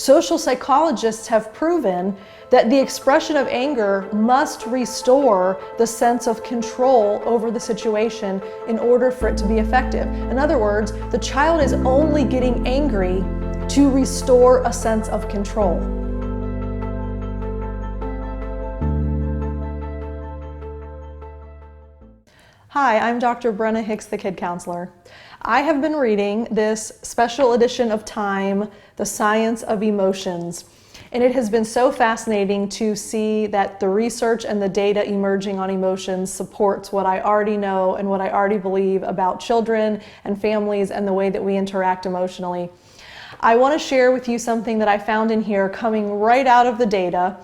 Social psychologists have proven that the expression of anger must restore the sense of control over the situation in order for it to be effective. In other words, the child is only getting angry to restore a sense of control. Hi, I'm Dr. Brenna Hicks, the Kid Counselor. I have been reading this special edition of Time, The Science of Emotions, and it has been so fascinating to see that the research and the data emerging on emotions supports what I already know and what I already believe about children and families and the way that we interact emotionally. I want to share with you something that I found in here coming right out of the data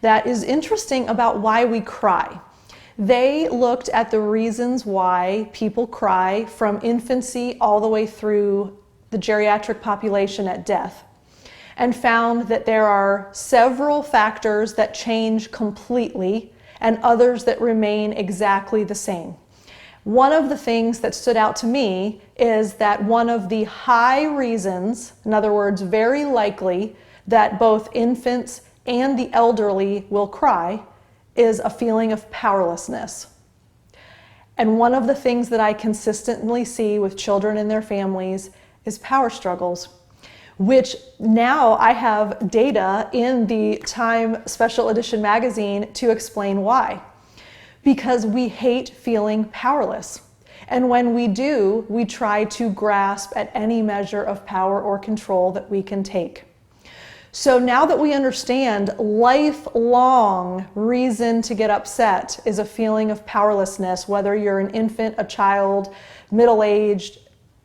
that is interesting about why we cry. They looked at the reasons why people cry from infancy all the way through the geriatric population at death, and found that there are several factors that change completely and others that remain exactly the same. One of the things that stood out to me is that one of the high reasons, in other words, very likely, that both infants and the elderly will cry is a feeling of powerlessness. And one of the things that I consistently see with children and their families is power struggles, which now I have data in the Time Special Edition magazine to explain why. Because we hate feeling powerless. And when we do, we try to grasp at any measure of power or control that we can take. So now that we understand lifelong reason to get upset is a feeling of powerlessness, whether you're an infant, a child, middle-aged,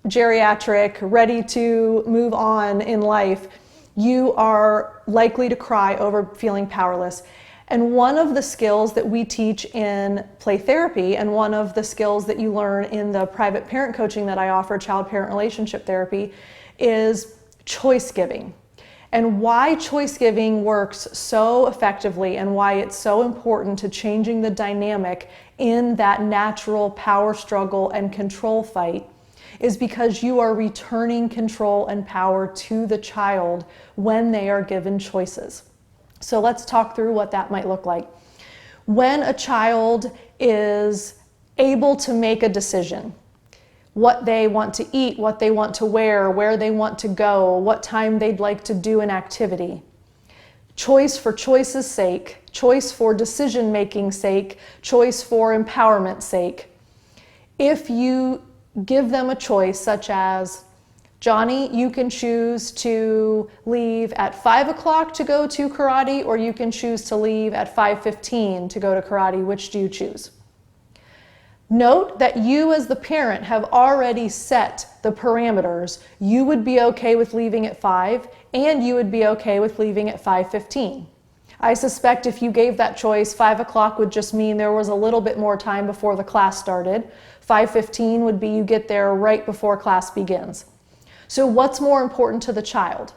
geriatric, ready to move on in life, you are likely to cry over feeling powerless. And one of the skills that we teach in play therapy, and one of the skills that you learn in the private parent coaching that I offer, child-parent relationship therapy, is choice giving. And why choice giving works so effectively and why it's so important to changing the dynamic in that natural power struggle and control fight is because you are returning control and power to the child when they are given choices. So let's talk through what that might look like. When a child is able to make a decision, what they want to eat, what they want to wear, where they want to go, what time they'd like to do an activity. Choice for choice's sake, choice for decision-making sake, choice for empowerment's sake. If you give them a choice such as, Johnny, you can choose to leave at 5 o'clock to go to karate, or you can choose to leave at 5:15 to go to karate. Which do you choose? Note that you as the parent have already set the parameters. You would be okay with leaving at 5, and you would be okay with leaving at 5:15. I suspect if you gave that choice, 5 o'clock would just mean there was a little bit more time before the class started. 5:15 would be you get there right before class begins. So what's more important to the child?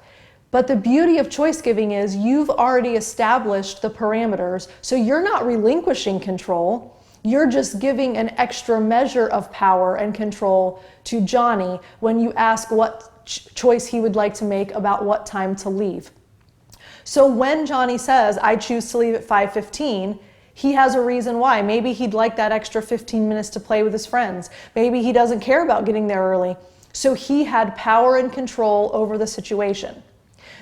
But the beauty of choice giving is you've already established the parameters, so you're not relinquishing control. You're just giving an extra measure of power and control to Johnny when you ask what choice he would like to make about what time to leave. So when Johnny says, I choose to leave at 5:15, he has a reason why. Maybe he'd like that extra 15 minutes to play with his friends. Maybe he doesn't care about getting there early. So he had power and control over the situation.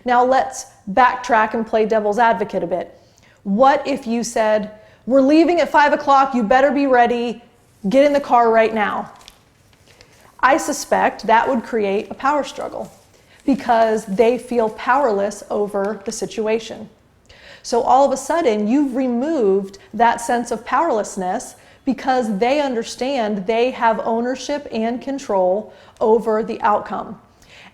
Now let's backtrack and play devil's advocate a bit. What if you said, we're leaving at 5 o'clock, you better be ready, get in the car right now? I suspect that would create a power struggle because they feel powerless over the situation. So all of a sudden, you've removed that sense of powerlessness because they understand they have ownership and control over the outcome.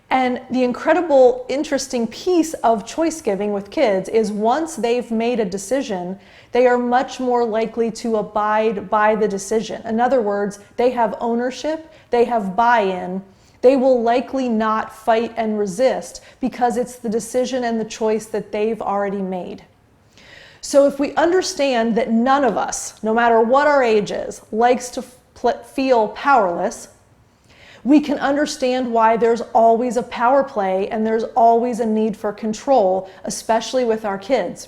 And the incredible, interesting piece of choice giving with kids is once they've made a decision, they are much more likely to abide by the decision. In other words, they have ownership, they have buy-in, they will likely not fight and resist because it's the decision and the choice that they've already made. So if we understand that none of us, no matter what our age is, likes to feel powerless, we can understand why there's always a power play and there's always a need for control, especially with our kids.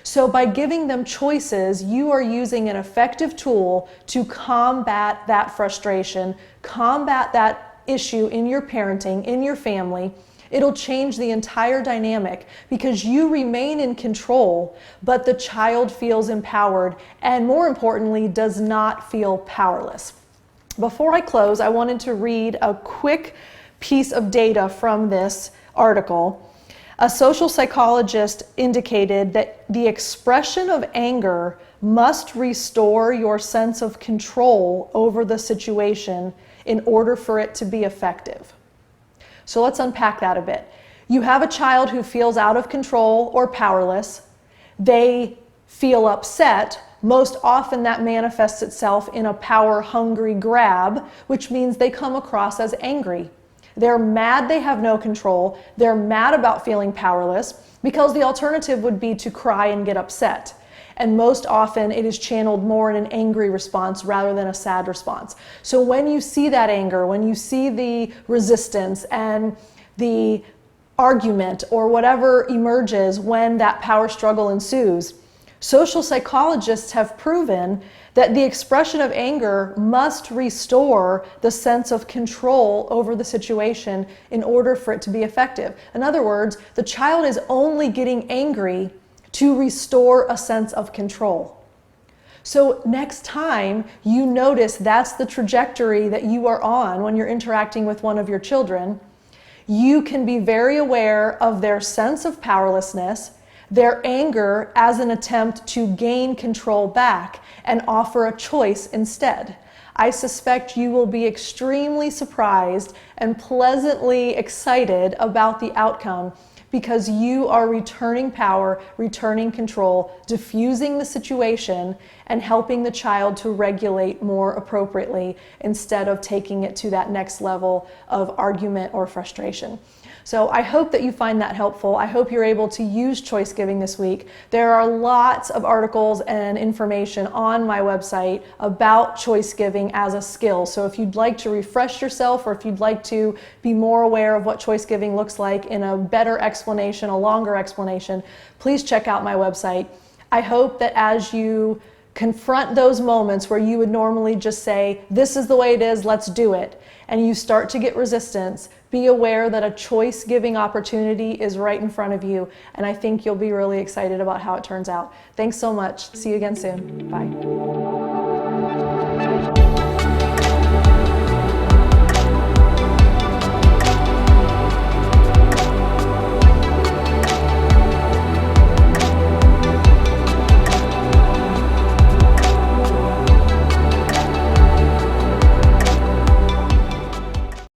So by giving them choices, you are using an effective tool to combat that frustration, combat that issue in your parenting, in your family. It'll change the entire dynamic because you remain in control, but the child feels empowered and, more importantly, does not feel powerless. Before I close, I wanted to read a quick piece of data from this article. A social psychologist indicated that the expression of anger must restore your sense of control over the situation in order for it to be effective. So let's unpack that a bit. You have a child who feels out of control or powerless. They feel upset. Most often that manifests itself in a power-hungry grab, which means they come across as angry. They're mad they have no control. They're mad about feeling powerless because the alternative would be to cry and get upset. And most often it is channeled more in an angry response rather than a sad response. So when you see that anger, when you see the resistance and the argument or whatever emerges when that power struggle ensues, social psychologists have proven that the expression of anger must restore the sense of control over the situation in order for it to be effective. In other words, the child is only getting angry to restore a sense of control. So next time you notice that's the trajectory that you are on when you're interacting with one of your children, you can be very aware of their sense of powerlessness, their anger as an attempt to gain control back, and offer a choice instead. I suspect you will be extremely surprised and pleasantly excited about the outcome because you are returning power, returning control, diffusing the situation, and helping the child to regulate more appropriately instead of taking it to that next level of argument or frustration. So I hope that you find that helpful. I hope you're able to use choice giving this week. There are lots of articles and information on my website about choice giving as a skill. So if you'd like to refresh yourself or if you'd like to be more aware of what choice giving looks like in a better explanation, a longer explanation, please check out my website. I hope that as you confront those moments where you would normally just say, this is the way it is, let's do it, and you start to get resistance, be aware that a choice-giving opportunity is right in front of you, and I think you'll be really excited about how it turns out. Thanks so much. See you again soon. Bye.